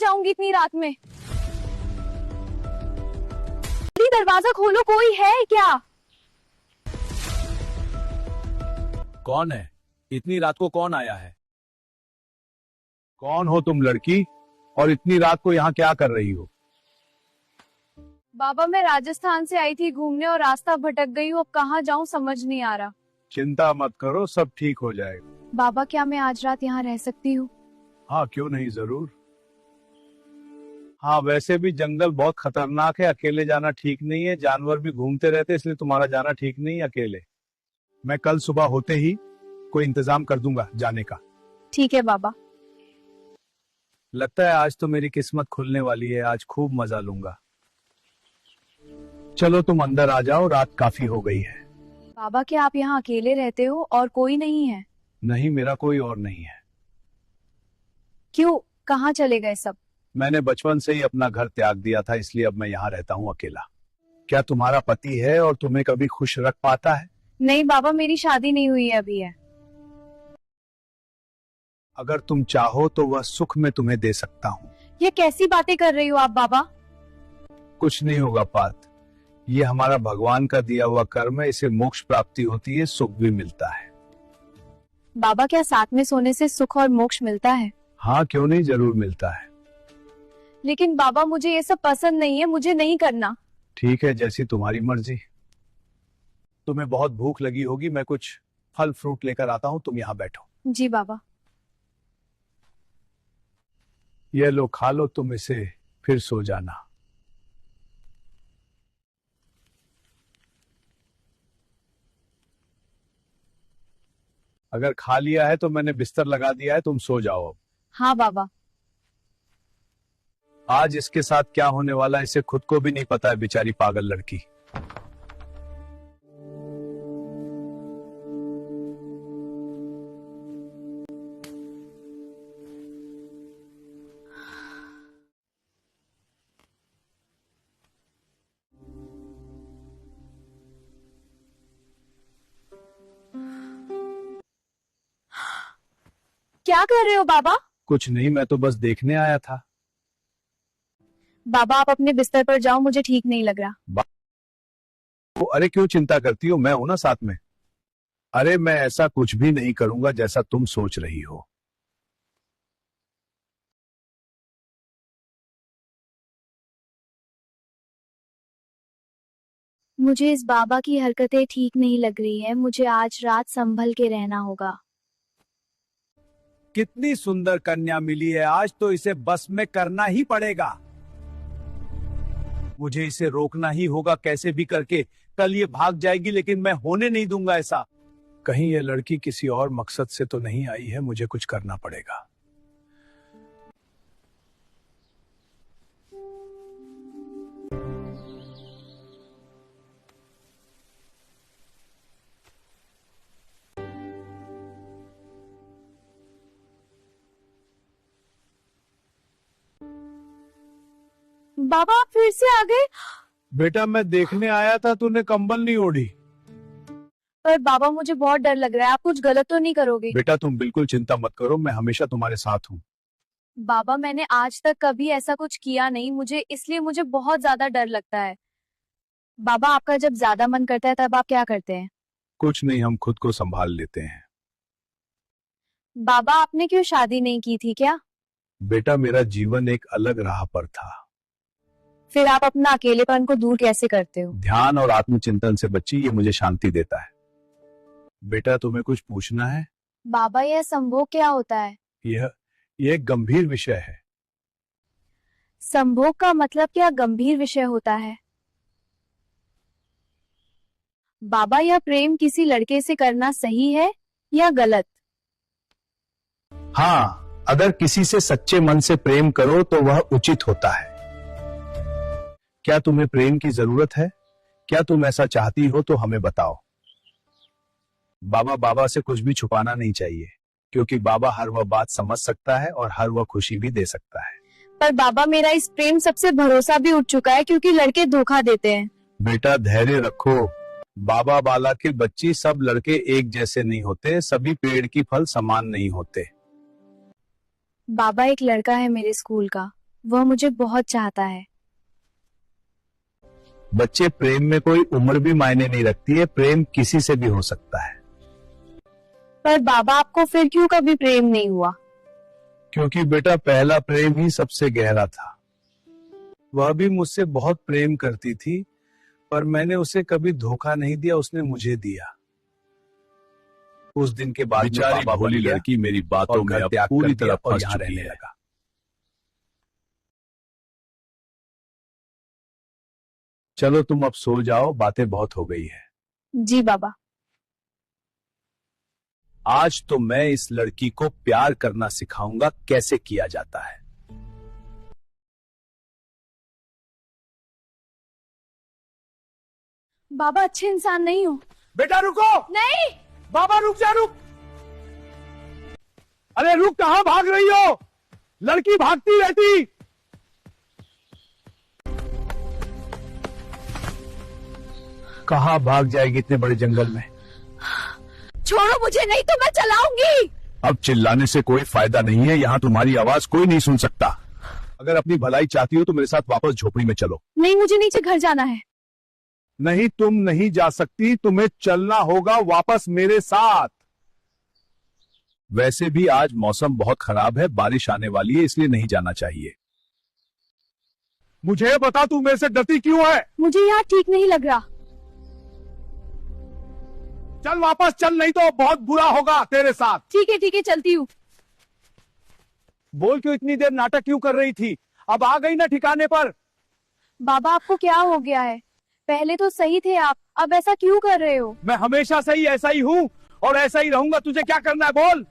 जाऊंगी इतनी रात में? जल्दी दरवाजा खोलो, कोई है क्या? कौन है? इतनी रात को कौन आया है? कौन हो तुम लड़की, और इतनी रात को यहाँ क्या कर रही हो? बाबा मैं राजस्थान से आई थी घूमने और रास्ता भटक गई हूँ, अब कहाँ जाऊँ समझ नहीं आ रहा। चिंता मत करो, सब ठीक हो जाएगा। बाबा क्या मैं आज रात यहाँ रह सकती हूँ? हाँ क्यों नहीं, जरूर। हाँ वैसे भी जंगल बहुत खतरनाक है, अकेले जाना ठीक नहीं है, जानवर भी घूमते रहते, इसलिए तुम्हारा जाना ठीक नहीं है अकेले। मैं कल सुबह होते ही कोई इंतजाम कर दूंगा जाने का। ठीक है बाबा। लगता है आज तो मेरी किस्मत खुलने वाली है, आज खूब मजा लूंगा। चलो तुम अंदर आ जाओ, रात काफी हो गई है। बाबा क्या आप यहाँ अकेले रहते हो और कोई नहीं है? नहीं, मेरा कोई और नहीं है। क्यों, कहाँ चले गए सब? मैंने बचपन से ही अपना घर त्याग दिया था, इसलिए अब मैं यहाँ रहता हूँ अकेला। क्या तुम्हारा पति है और तुम्हें कभी खुश रख पाता है? नहीं बाबा, मेरी शादी नहीं हुई है अभी है। अगर तुम चाहो तो वह सुख में तुम्हें दे सकता हूँ। ये कैसी बातें कर रही हो आप बाबा? कुछ नहीं होगा पात, ये हमारा भगवान का दिया हुआ कर्म है, इसे मोक्ष प्राप्ति होती है, सुख भी मिलता है। बाबा क्या साथ में सोने से सुख और मोक्ष मिलता है? हाँ क्यों नहीं, जरूर मिलता है। लेकिन बाबा मुझे ये सब पसंद नहीं है, मुझे नहीं करना। ठीक है, जैसी तुम्हारी मर्जी। तुम्हें बहुत भूख लगी होगी, मैं कुछ फल फ्रूट लेकर आता हूँ, तुम यहाँ बैठो। जी बाबा। ये लो खा लो तुम इसे, फिर सो जाना। अगर खा लिया है तो मैंने बिस्तर लगा दिया है, तुम सो जाओ अब। हाँ बाबा। आज इसके साथ क्या होने वाला है इसे खुद को भी नहीं पता है, बेचारी पागल लड़की। क्या कर रहे हो बाबा? कुछ नहीं, मैं तो बस देखने आया था। बाबा आप अपने बिस्तर पर जाओ, मुझे ठीक नहीं लग रहा। अरे क्यों चिंता करती हो, मैं हूं ना साथ में। अरे मैं ऐसा कुछ भी नहीं करूंगा जैसा तुम सोच रही हो। मुझे इस बाबा की हरकतें ठीक नहीं लग रही है, मुझे आज रात संभल के रहना होगा। कितनी सुंदर कन्या मिली है, आज तो इसे बस में करना ही पड़ेगा। मुझे इसे रोकना ही होगा कैसे भी करके। कल ये भाग जाएगी लेकिन मैं होने नहीं दूंगा ऐसा। कहीं ये लड़की किसी और मकसद से तो नहीं आई है, मुझे कुछ करना पड़ेगा। बाबा आप फिर से आ गए? बेटा मैं देखने आया था, तूने कंबल नहीं ओढ़ी। पर बाबा मुझे बहुत डर लग रहा है, आप कुछ गलत तो नहीं करोगे? बेटा तुम बिल्कुल चिंता मत करो, मैं हमेशा तुम्हारे साथ हूँ। बाबा मैंने आज तक कभी ऐसा कुछ किया नहीं, इसलिए मुझे बहुत ज्यादा डर लगता है। बाबा आपका जब ज्यादा मन करता है तब आप क्या करते हैं? कुछ नहीं, हम खुद को संभाल लेते हैं। बाबा आपने क्यों शादी नहीं की थी क्या? बेटा मेरा जीवन एक अलग राह पर था। फिर आप अपना अकेलेपन को दूर कैसे करते हो? ध्यान और आत्मचिंतन से बच्ची, ये मुझे शांति देता है। बेटा तुम्हें कुछ पूछना है? बाबा यह संभोग क्या होता है? यह एक गंभीर विषय है। संभोग का मतलब क्या गंभीर विषय होता है? बाबा यह प्रेम किसी लड़के से करना सही है या गलत? हाँ, अगर किसी से सच्चे मन से प्रेम करो तो वह उचित होता है। क्या तुम्हें प्रेम की जरूरत है? क्या तुम ऐसा चाहती हो तो हमें बताओ। बाबा से कुछ भी छुपाना नहीं चाहिए, क्योंकि बाबा हर वह बात समझ सकता है और हर वह खुशी भी दे सकता है। पर बाबा मेरा इस प्रेम सबसे भरोसा भी उठ चुका है, क्योंकि लड़के धोखा देते हैं। बेटा धैर्य रखो। बाबा बाला के बच्ची, सब लड़के एक जैसे नहीं होते, सभी पेड़ की फल समान नहीं होते। बाबा एक लड़का है मेरे स्कूल का, वह मुझे बहुत चाहता है। बच्चे, प्रेम में कोई उम्र भी मायने नहीं रखती है, प्रेम किसी से भी हो सकता है। पर बाबा आपको फिर क्यों कभी प्रेम नहीं हुआ? क्योंकि बेटा पहला प्रेम ही सबसे गहरा था। वह भी मुझसे बहुत प्रेम करती थी, पर मैंने उसे कभी धोखा नहीं दिया, उसने मुझे दिया। उस दिन के बाद बेचारी बाबा भोली बन गया लड़की मेरी बातों और में घर अब त्याग पूरी कर दिया तरह और फंस यहाँ चुकी रहने है। लगा। चलो तुम अब सो जाओ, बातें बहुत हो गई है। जी बाबा। आज तो मैं इस लड़की को प्यार करना सिखाऊंगा, कैसे किया जाता है। बाबा अच्छे इंसान नहीं हो। बेटा रुको। नहीं। बाबा रुक जा, रुक। अरे रुक, कहां भाग रही हो? लड़की भागती रहती। कहां भाग जाएगी इतने बड़े जंगल में? छोड़ो मुझे, नहीं तो मैं चलाऊंगी। अब चिल्लाने से कोई फायदा नहीं है, यहाँ तुम्हारी आवाज कोई नहीं सुन सकता। अगर अपनी भलाई चाहती हो तो मेरे साथ वापस झोपड़ी में चलो। नहीं, मुझे नीचे घर जाना है। नहीं, तुम नहीं जा सकती, तुम्हें चलना होगा वापस मेरे साथ। वैसे भी आज मौसम बहुत खराब है, बारिश आने वाली है, इसलिए नहीं जाना चाहिए। मुझे बता, तू मेरे से डरती क्यों है? मुझे यहाँ ठीक नहीं लग रहा। चल वापस चल, नहीं तो बहुत बुरा होगा तेरे साथ। ठीक है चलती हूँ। बोल, क्यों इतनी देर नाटक क्यों कर रही थी? अब आ गई ना ठिकाने पर। बाबा आपको क्या हो गया है? पहले तो सही थे आप, अब ऐसा क्यों कर रहे हो? मैं हमेशा सही ऐसा ही हूँ और ऐसा ही रहूंगा। तुझे क्या करना है बोल?